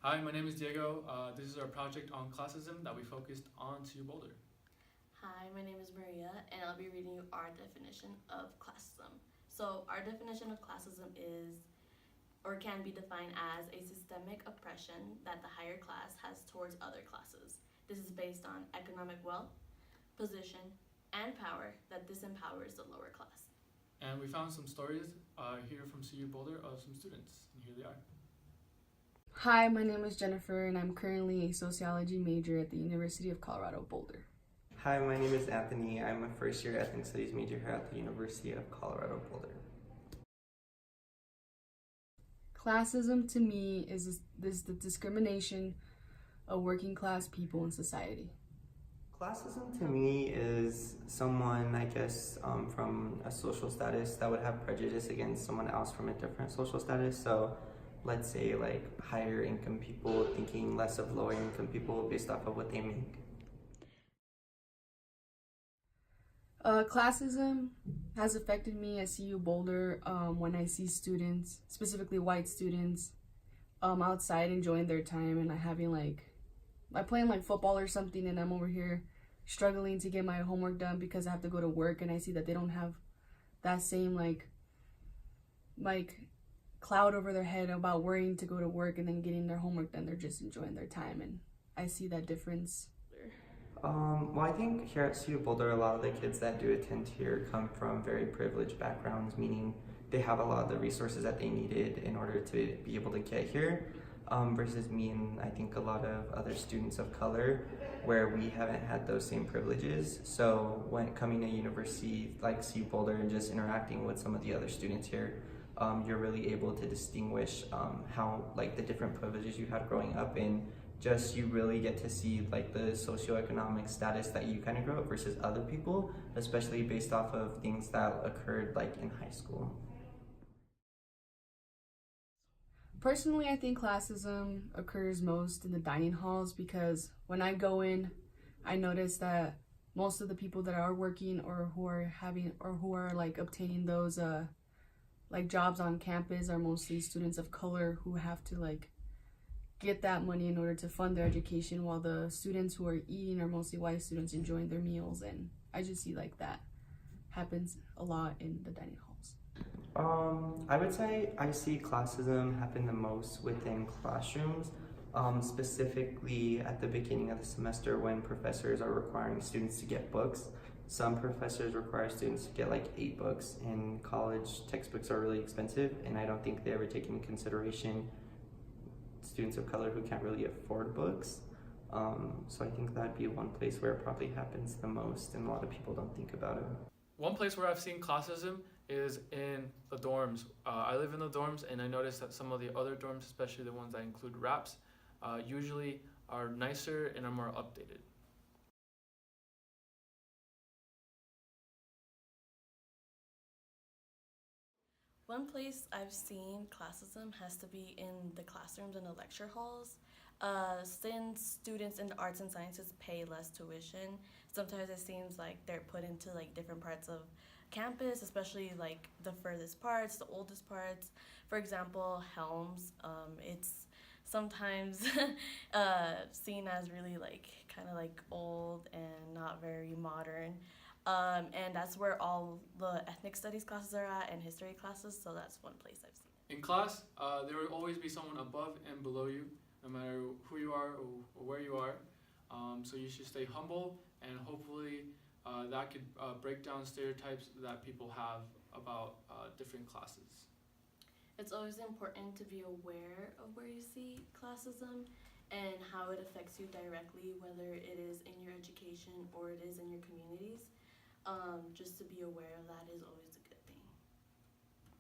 Hi, my name is Diego. This is our project on classism that we focused on CU Boulder. Hi, my name is Maria, and I'll be reading you our definition of classism. So, our definition of classism is, or can be defined as, a systemic oppression that the higher class has towards other classes. This is based on economic wealth, position, and power that disempowers the lower class. And we found some stories here from CU Boulder of some students, and here they are. Hi, my name is Jennifer, and I'm currently a sociology major at the University of Colorado Boulder. Hi, my name is Anthony. I'm a first-year ethnic studies major here at the University of Colorado Boulder. Classism to me is the discrimination of working class people in society. Classism to me is someone, I guess, from a social status that would have prejudice against someone else from a different social status. So let's say like higher income people thinking less of lower income people based off of what they make. Classism has affected me at CU Boulder when I see students, specifically white students, outside enjoying their time and having I playing football or something, and I'm over here struggling to get my homework done because I have to go to work, and I see that they don't have that same cloud over their head about worrying to go to work and then getting their homework done. They're just enjoying their time, and I see that difference. Well, I think here at CU Boulder, a lot of the kids that do attend here come from very privileged backgrounds, meaning they have a lot of the resources that they needed in order to be able to get here, versus me and I think a lot of other students of color where we haven't had those same privileges. So when coming to university like CU Boulder and just interacting with some of the other students here, you're really able to distinguish how the different privileges you had growing up, and just you really get to see the socioeconomic status that you kind of grow up versus other people, especially based off of things that occurred in high school. Personally, I think classism occurs most in the dining halls because when I go in, I notice that most of the people that are working or who are obtaining those jobs on campus are mostly students of color who have to get that money in order to fund their education, while the students who are eating are mostly white students enjoying their meals. And I just see that happens a lot in the dining halls. I would say I see classism happen the most within classrooms, specifically at the beginning of the semester when professors are requiring students to get books. Some professors require students to get 8 books, and college textbooks are really expensive, and I don't think they ever take into consideration students of color who can't really afford books. So I think that'd be one place where it probably happens the most, and a lot of people don't think about it. One place where I've seen classism is in the dorms. I live in the dorms, and I noticed that some of the other dorms, especially the ones that include wraps, usually are nicer and are more updated. One place I've seen classism has to be in the classrooms and the lecture halls. Since students in the arts and sciences pay less tuition, sometimes it seems like they're put into different parts of campus, especially the furthest parts, the oldest parts. For example, Helms, it's sometimes seen as really kind of old and not very modern. And that's where all the ethnic studies classes are at and history classes, so that's one place I've seen. In class, there will always be someone above and below you, no matter who you are or where you are. So you should stay humble, and hopefully that could break down stereotypes that people have about different classes. It's always important to be aware of where you see classism and how it affects you directly, whether it is in your education or it is in your communities. Just to be aware of that is always